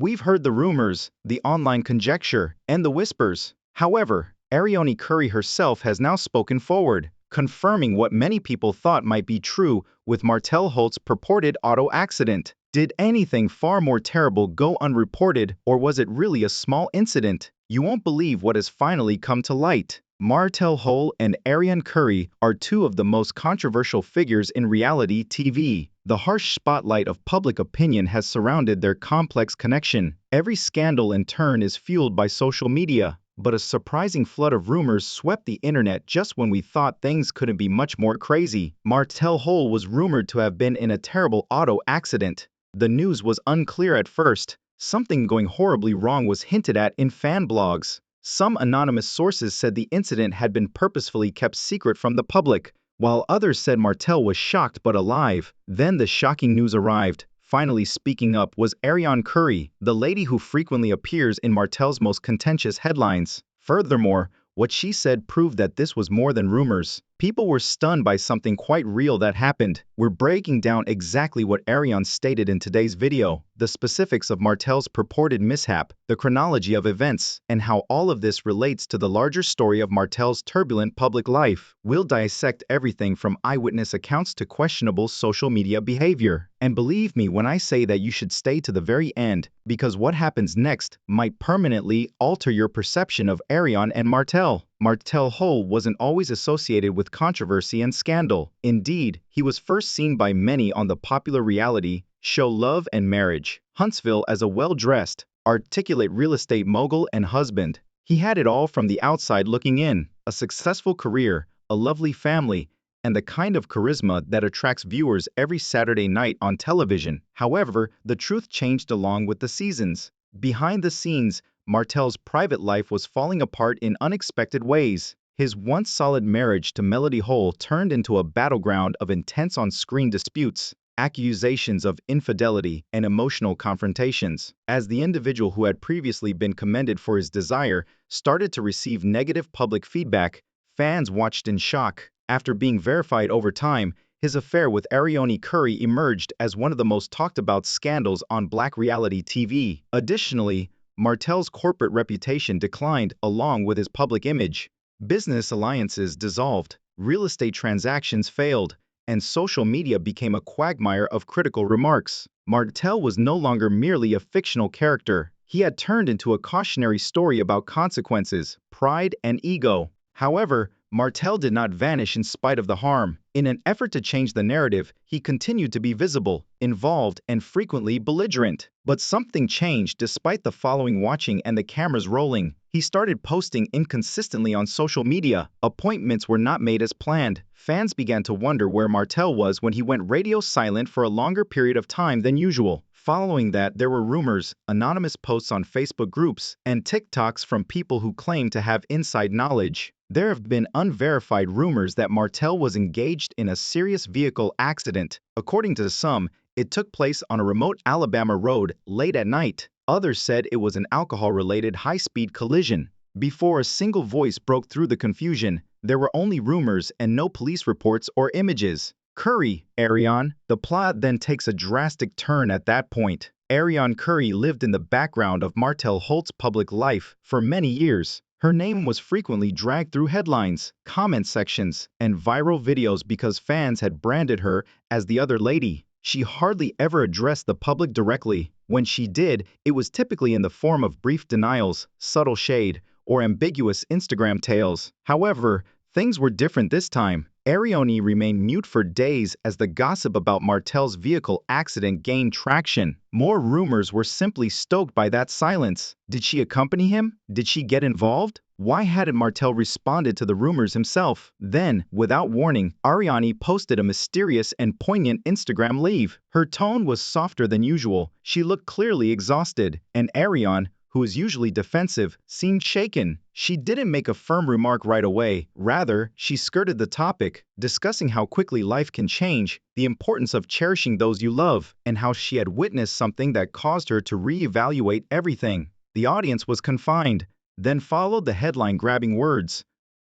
We've heard the rumors, the online conjecture, and the whispers. However, Arionne Curry herself has now spoken forward, confirming what many people thought might be true with Martell Holt's purported auto accident. Did anything far more terrible go unreported, or was it really a small incident? You won't believe what has finally come to light. Martell Holt and Arionne Curry are two of the most controversial figures in reality TV. The harsh spotlight of public opinion has surrounded their complex connection. Every scandal in turn is fueled by social media, but a surprising flood of rumors swept the internet just when we thought things couldn't be much more crazy. Martell Holt was rumored to have been in a terrible auto accident. The news was unclear at first. Something going horribly wrong was hinted at in fan blogs. Some anonymous sources said the incident had been purposefully kept secret from the public, while others said Martell was shocked but alive. Then the shocking news arrived. Finally speaking up was Arionne Curry, the lady who frequently appears in Martell's most contentious headlines. Furthermore, what she said proved that this was more than rumors. People were stunned by something quite real that happened. We're breaking down exactly what Arionne stated in today's video, the specifics of Martell's purported mishap, the chronology of events, and how all of this relates to the larger story of Martell's turbulent public life. We'll dissect everything from eyewitness accounts to questionable social media behavior. And believe me when I say that you should stay to the very end, because what happens next might permanently alter your perception of Arionne and Martell. Martell Holt wasn't always associated with controversy and scandal. Indeed, he was first seen by many on the popular reality show Love and Marriage, Huntsville as a well-dressed, articulate real estate mogul and husband. He had it all from the outside looking in, a successful career, a lovely family, and the kind of charisma that attracts viewers every Saturday night on television. However, the truth changed along with the seasons. Behind the scenes, Martell's private life was falling apart in unexpected ways. His once solid marriage to Melody Holt turned into a battleground of intense on-screen disputes, accusations of infidelity, and emotional confrontations. As the individual who had previously been commended for his desire started to receive negative public feedback, fans watched in shock. After being verified over time, his affair with Arionne Curry emerged as one of the most talked about scandals on Black reality TV. Additionally, Martell's corporate reputation declined along with his public image. Business alliances dissolved, real estate transactions failed, and social media became a quagmire of critical remarks. Martell was no longer merely a fictional character. He had turned into a cautionary story about consequences, pride, and ego. However, Martell did not vanish in spite of the harm. In an effort to change the narrative, he continued to be visible, involved, and frequently belligerent. But something changed despite the following watching and the cameras rolling. He started posting inconsistently on social media. Appointments were not made as planned. Fans began to wonder where Martell was when he went radio silent for a longer period of time than usual. Following that, there were rumors, anonymous posts on Facebook groups, and TikToks from people who claimed to have inside knowledge. There have been unverified rumors that Martell was engaged in a serious vehicle accident. According to some, it took place on a remote Alabama road late at night. Others said it was an alcohol-related high-speed collision. Before a single voice broke through the confusion, there were only rumors and no police reports or images. Curry, Arionne. The plot then takes a drastic turn at that point. Arionne Curry lived in the background of Martell Holt's public life for many years. Her name was frequently dragged through headlines, comment sections, and viral videos because fans had branded her as the other lady. She hardly ever addressed the public directly. When she did, it was typically in the form of brief denials, subtle shade, or ambiguous Instagram tales. However, things were different this time. Arionne remained mute for days as the gossip about Martell's vehicle accident gained traction. More rumors were simply stoked by that silence. Did she accompany him? Did she get involved? Why hadn't Martell responded to the rumors himself? Then, without warning, Arionne posted a mysterious and poignant Instagram leave. Her tone was softer than usual. She looked clearly exhausted, and Arionne, who is usually defensive, seemed shaken. She didn't make a firm remark right away. Rather, she skirted the topic, discussing how quickly life can change, the importance of cherishing those you love, and how she had witnessed something that caused her to reevaluate everything. The audience was confined. Then followed the headline-grabbing words.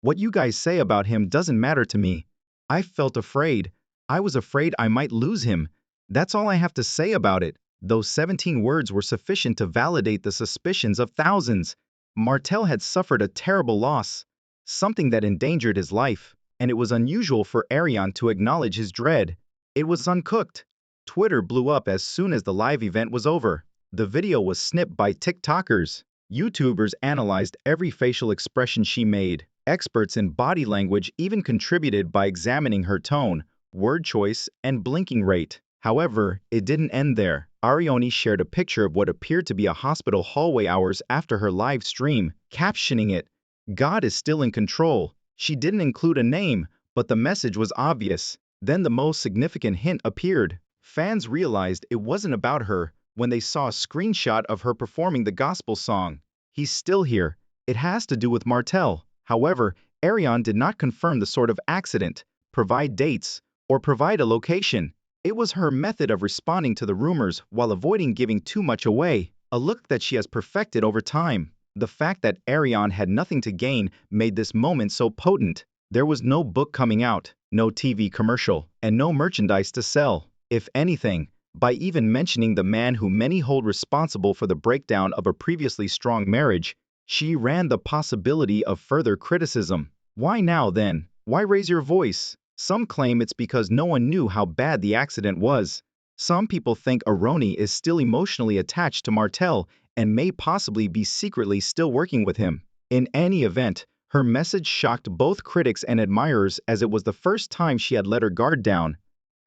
"What you guys say about him doesn't matter to me. I felt afraid. I was afraid I might lose him. That's all I have to say about it." Those 17 words were sufficient to validate the suspicions of thousands. Martell had suffered a terrible loss, something that endangered his life, and it was unusual for Arionne to acknowledge his dread. It was uncooked. Twitter blew up as soon as the live event was over. The video was snipped by TikTokers. YouTubers analyzed every facial expression she made. Experts in body language even contributed by examining her tone, word choice, and blinking rate. However, it didn't end there. Arionne shared a picture of what appeared to be a hospital hallway hours after her live stream, captioning it, "God is still in control." She didn't include a name, but the message was obvious. Then the most significant hint appeared. Fans realized it wasn't about her when they saw a screenshot of her performing the gospel song, "He's Still Here." It has to do with Martell. However, Arionne did not confirm the sort of accident, provide dates, or provide a location. It was her method of responding to the rumors while avoiding giving too much away, a look that she has perfected over time. The fact that Arionne had nothing to gain made this moment so potent. There was no book coming out, no TV commercial, and no merchandise to sell. If anything, by even mentioning the man who many hold responsible for the breakdown of a previously strong marriage, she ran the possibility of further criticism. Why now then? Why raise your voice? Some claim it's because no one knew how bad the accident was. Some people think Arionne is still emotionally attached to Martell and may possibly be secretly still working with him. In any event, her message shocked both critics and admirers as it was the first time she had let her guard down.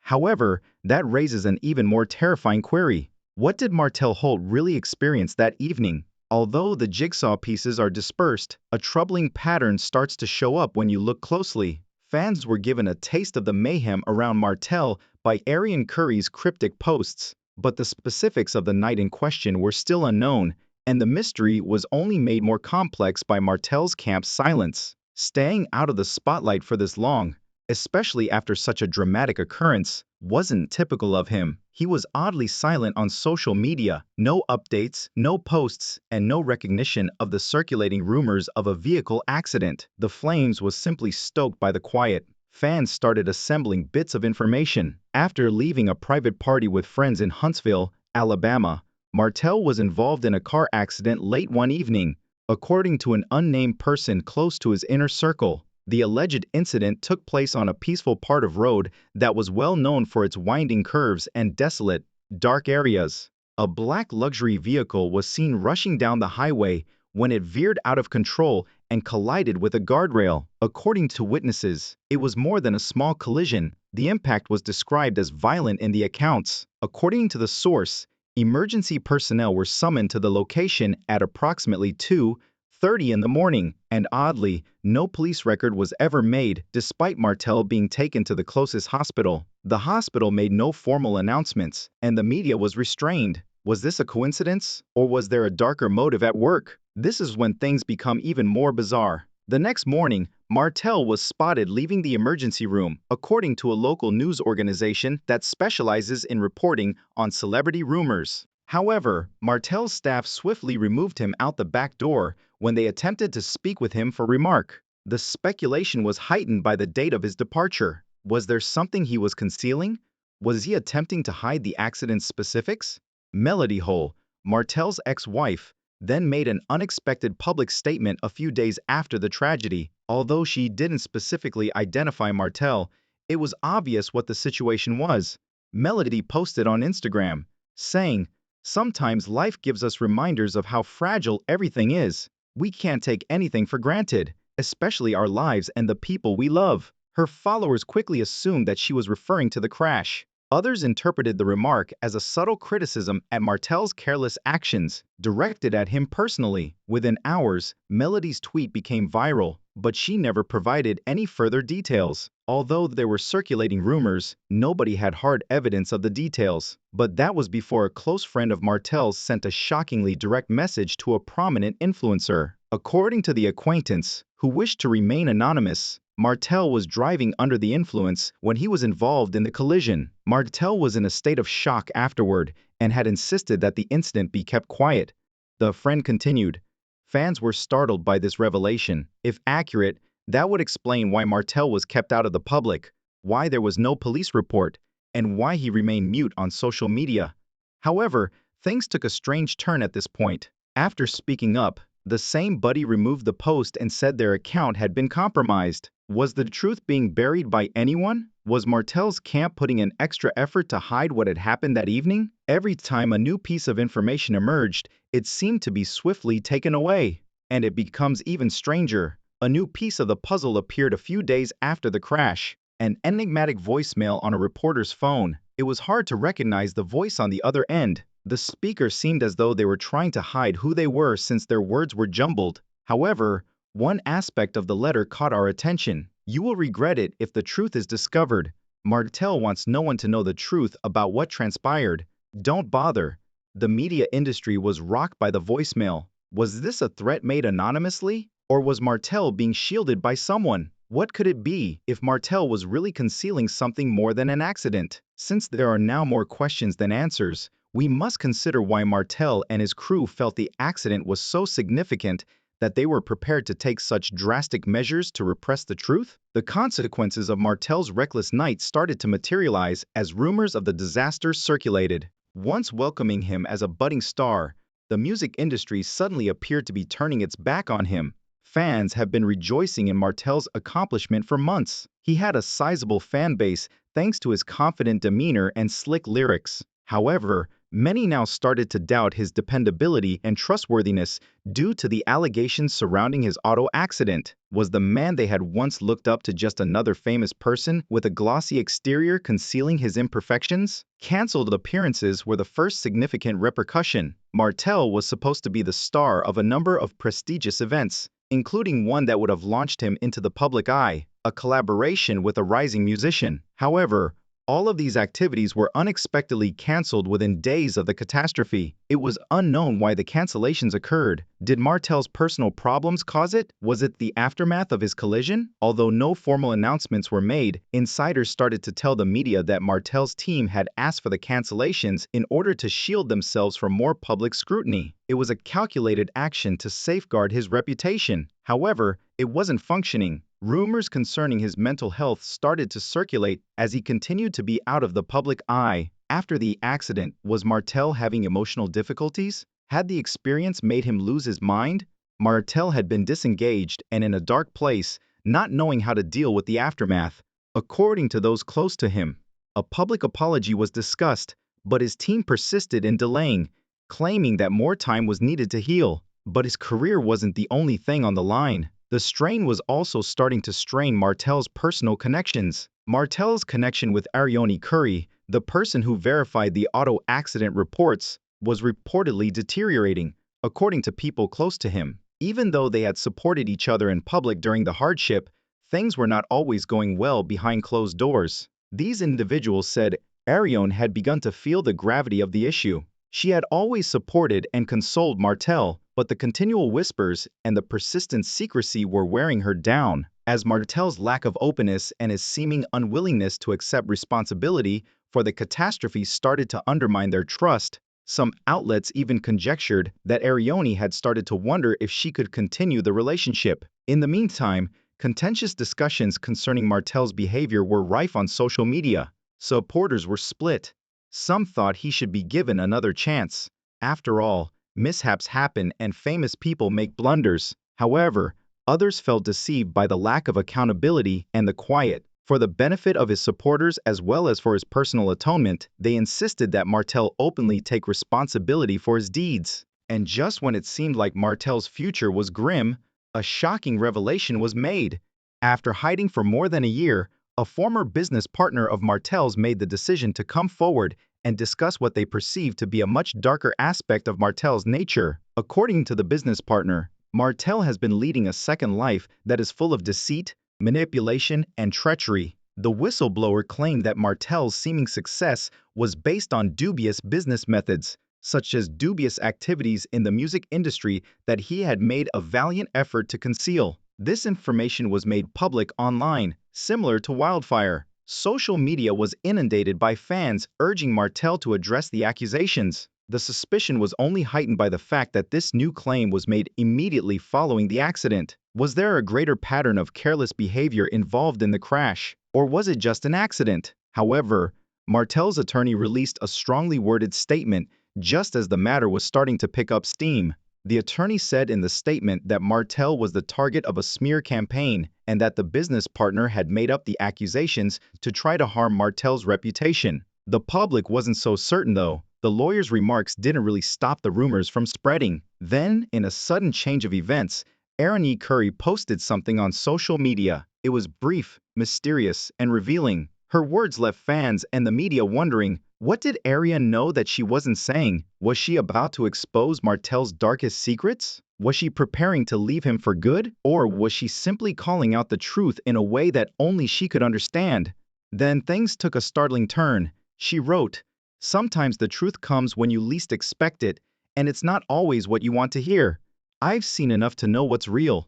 However, that raises an even more terrifying query. What did Martell Holt really experience that evening? Although the jigsaw pieces are dispersed, a troubling pattern starts to show up when you look closely. Fans were given a taste of the mayhem around Martell by Arionne Curry's cryptic posts, but the specifics of the night in question were still unknown, and the mystery was only made more complex by Martell's camp's silence. Staying out of the spotlight for this long, especially after such a dramatic occurrence, wasn't typical of him. He was oddly silent on social media, no updates, no posts, and no recognition of the circulating rumors of a vehicle accident. The flames was simply stoked by the quiet. Fans started assembling bits of information. After leaving a private party with friends in Huntsville, Alabama, Martell was involved in a car accident late one evening, according to an unnamed person close to his inner circle. The alleged incident took place on a peaceful part of road that was well known for its winding curves and desolate, dark areas. A black luxury vehicle was seen rushing down the highway when it veered out of control and collided with a guardrail. According to witnesses, it was more than a small collision. The impact was described as violent in the accounts. According to the source, emergency personnel were summoned to the location at approximately 2:30 in the morning, and oddly, no police record was ever made, despite Martell being taken to the closest hospital. The hospital made no formal announcements, and the media was restrained. Was this a coincidence, or was there a darker motive at work? This is when things become even more bizarre. The next morning, Martell was spotted leaving the emergency room, according to a local news organization that specializes in reporting on celebrity rumors. However, Martell's staff swiftly removed him out the back door when they attempted to speak with him for remark. The speculation was heightened by the date of his departure. Was there something he was concealing? Was he attempting to hide the accident's specifics? Melody Hull, Martell's ex-wife, then made an unexpected public statement a few days after the tragedy. Although she didn't specifically identify Martell, it was obvious what the situation was. Melody posted on Instagram, saying, "Sometimes life gives us reminders of how fragile everything is. We can't take anything for granted, especially our lives and the people we love." Her followers quickly assumed that she was referring to the crash. Others interpreted the remark as a subtle criticism at Martell's careless actions, directed at him personally. Within hours, Melody's tweet became viral, but she never provided any further details. Although there were circulating rumors, nobody had hard evidence of the details. But that was before a close friend of Martell's sent a shockingly direct message to a prominent influencer. According to the acquaintance, who wished to remain anonymous, Martell was driving under the influence when he was involved in the collision. Martell was in a state of shock afterward and had insisted that the incident be kept quiet. The friend continued, "Fans were startled by this revelation. If accurate, that would explain why Martell was kept out of the public, why there was no police report, and why he remained mute on social media." However, things took a strange turn at this point. After speaking up, the same buddy removed the post and said their account had been compromised. Was the truth being buried by anyone? Was Martell's camp putting an extra effort to hide what had happened that evening? Every time a new piece of information emerged, it seemed to be swiftly taken away. And it becomes even stranger. A new piece of the puzzle appeared a few days after the crash. An enigmatic voicemail on a reporter's phone. It was hard to recognize the voice on the other end. The speaker seemed as though they were trying to hide who they were since their words were jumbled. However, one aspect of the letter caught our attention. You will regret it if the truth is discovered. Martell wants no one to know the truth about what transpired. Don't bother. The media industry was rocked by the voicemail. Was this a threat made anonymously? Or was Martell being shielded by someone? What could it be if Martell was really concealing something more than an accident? Since there are now more questions than answers, we must consider why Martell and his crew felt the accident was so significant that they were prepared to take such drastic measures to repress the truth. The consequences of Martell's reckless night started to materialize as rumors of the disaster circulated. Once welcoming him as a budding star, the music industry suddenly appeared to be turning its back on him. Fans have been rejoicing in Martell's accomplishment for months. He had a sizable fan base thanks to his confident demeanor and slick lyrics. However, many now started to doubt his dependability and trustworthiness due to the allegations surrounding his auto accident. Was the man they had once looked up to just another famous person with a glossy exterior concealing his imperfections? Cancelled appearances were the first significant repercussion. Martell was supposed to be the star of a number of prestigious events, including one that would have launched him into the public eye, a collaboration with a rising musician. However, all of these activities were unexpectedly cancelled within days of the catastrophe. It was unknown why the cancellations occurred. Did Martell's personal problems cause it? Was it the aftermath of his collision? Although no formal announcements were made, insiders started to tell the media that Martell's team had asked for the cancellations in order to shield themselves from more public scrutiny. It was a calculated action to safeguard his reputation. However, it wasn't functioning. Rumors concerning his mental health started to circulate as he continued to be out of the public eye. After the accident, was Martell having emotional difficulties? Had the experience made him lose his mind? Martell had been disengaged and in a dark place, not knowing how to deal with the aftermath. According to those close to him, a public apology was discussed, but his team persisted in delaying, claiming that more time was needed to heal. But his career wasn't the only thing on the line. The strain was also starting to strain Martell's personal connections. Martell's connection with Arionne, the person who verified the auto accident reports, was reportedly deteriorating, according to people close to him. Even though they had supported each other in public during the hardship, things were not always going well behind closed doors. These individuals said Arionne had begun to feel the gravity of the issue. She had always supported and consoled Martell, but the continual whispers and the persistent secrecy were wearing her down. As Martell's lack of openness and his seeming unwillingness to accept responsibility for the catastrophe started to undermine their trust, some outlets even conjectured that Arionne had started to wonder if she could continue the relationship. In the meantime, contentious discussions concerning Martell's behavior were rife on social media. Supporters were split. Some thought he should be given another chance. After all, mishaps happen and famous people make blunders. However, others felt deceived by the lack of accountability and the quiet. For the benefit of his supporters as well as for his personal atonement, they insisted that Martell openly take responsibility for his deeds. And just when it seemed like Martell's future was grim, a shocking revelation was made. After hiding for more than a year, a former business partner of Martell's made the decision to come forward and discuss what they perceived to be a much darker aspect of Martell's nature. According to the business partner, Martell has been leading a second life that is full of deceit, manipulation, and treachery. The whistleblower claimed that Martell's seeming success was based on dubious business methods, such as dubious activities in the music industry that he had made a valiant effort to conceal. This information was made public online, similar to wildfire. Social media was inundated by fans urging Martell to address the accusations. The suspicion was only heightened by the fact that this new claim was made immediately following the accident. Was there a greater pattern of careless behavior involved in the crash, or was it just an accident? However, Martell's attorney released a strongly worded statement just as the matter was starting to pick up steam. The attorney said in the statement that Martell was the target of a smear campaign and that the business partner had made up the accusations to try to harm Martell's reputation. The public wasn't so certain though. The lawyer's remarks didn't really stop the rumors from spreading. Then, in a sudden change of events, Arionne Curry posted something on social media. It was brief, mysterious, and revealing. Her words left fans and the media wondering, what did Arionne know that she wasn't saying? Was she about to expose Martell's darkest secrets? Was she preparing to leave him for good? Or was she simply calling out the truth in a way that only she could understand? Then things took a startling turn. She wrote, "Sometimes the truth comes when you least expect it, and it's not always what you want to hear. I've seen enough to know what's real."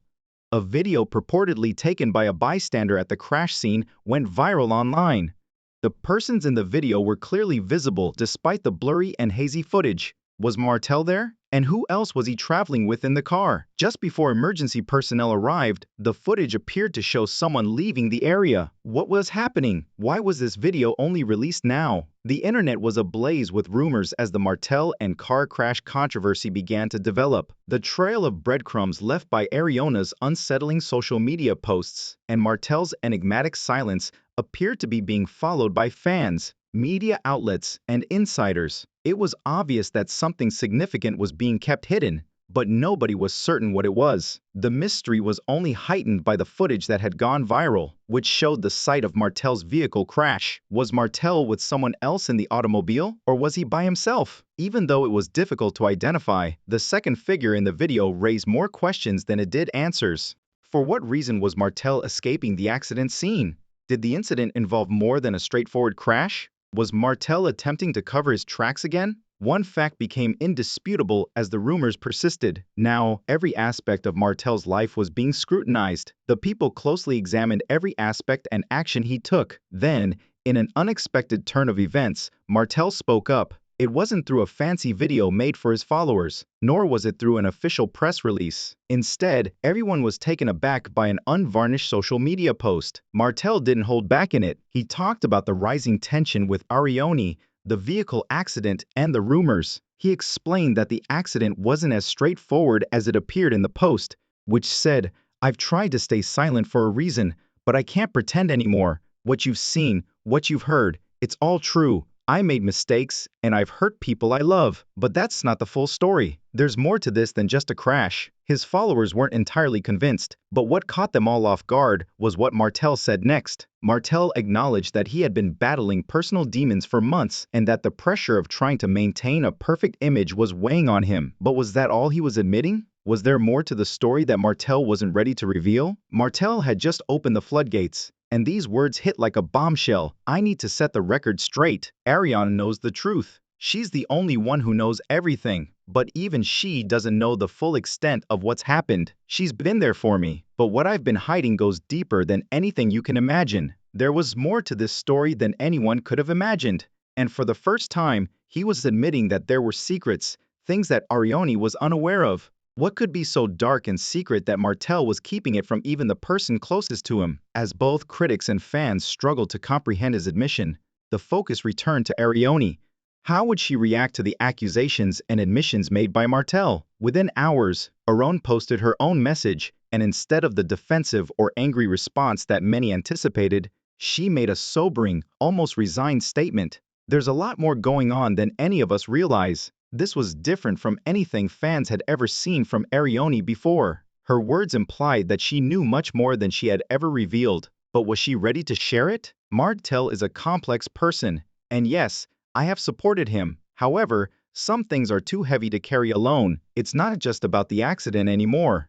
A video purportedly taken by a bystander at the crash scene went viral online. The persons in the video were clearly visible despite the blurry and hazy footage. Was Martell there? And who else was he traveling with in the car? Just before emergency personnel arrived, the footage appeared to show someone leaving the area. What was happening? Why was this video only released now? The internet was ablaze with rumors as the Martell and car crash controversy began to develop. The trail of breadcrumbs left by Arionne's unsettling social media posts and Martell's enigmatic silence appeared to be being followed by fans, media outlets, and insiders. It was obvious that something significant was being kept hidden, but nobody was certain what it was. The mystery was only heightened by the footage that had gone viral, which showed the site of Martell's vehicle crash. Was Martell with someone else in the automobile, or was he by himself? Even though it was difficult to identify, the second figure in the video raised more questions than it did answers. For what reason was Martell escaping the accident scene? Did the incident involve more than a straightforward crash? Was Martell attempting to cover his tracks again? One fact became indisputable as the rumors persisted. Now, every aspect of Martell's life was being scrutinized. The people closely examined every aspect and action he took. Then, in an unexpected turn of events, Martell spoke up. It wasn't through a fancy video made for his followers, nor was it through an official press release. Instead, everyone was taken aback by an unvarnished social media post. Martell didn't hold back in it. He talked about the rising tension with Arionne, the vehicle accident, and the rumors. He explained that the accident wasn't as straightforward as it appeared in the post, which said, "I've tried to stay silent for a reason, but I can't pretend anymore. What you've seen, what you've heard, it's all true. I made mistakes, and I've hurt people I love." But that's not the full story. There's more to this than just a crash. His followers weren't entirely convinced, but what caught them all off guard was what Martell said next. Martell acknowledged that he had been battling personal demons for months and that the pressure of trying to maintain a perfect image was weighing on him. But was that all he was admitting? Was there more to the story that Martell wasn't ready to reveal? Martell had just opened the floodgates. And these words hit like a bombshell. "I need to set the record straight. Arionne knows the truth. She's the only one who knows everything. But even she doesn't know the full extent of what's happened. She's been there for me. But what I've been hiding goes deeper than anything you can imagine." There was more to this story than anyone could have imagined. And for the first time, he was admitting that there were secrets, things that Arionne was unaware of. What could be so dark and secret that Martell was keeping it from even the person closest to him? As both critics and fans struggled to comprehend his admission, the focus returned to Arionne. How would she react to the accusations and admissions made by Martell? Within hours, Arionne posted her own message, and instead of the defensive or angry response that many anticipated, she made a sobering, almost resigned statement. "There's a lot more going on than any of us realize." This was different from anything fans had ever seen from Arionne before. Her words implied that she knew much more than she had ever revealed. But was she ready to share it? Martell is a complex person, and yes, I have supported him. However, some things are too heavy to carry alone. It's not just about the accident anymore.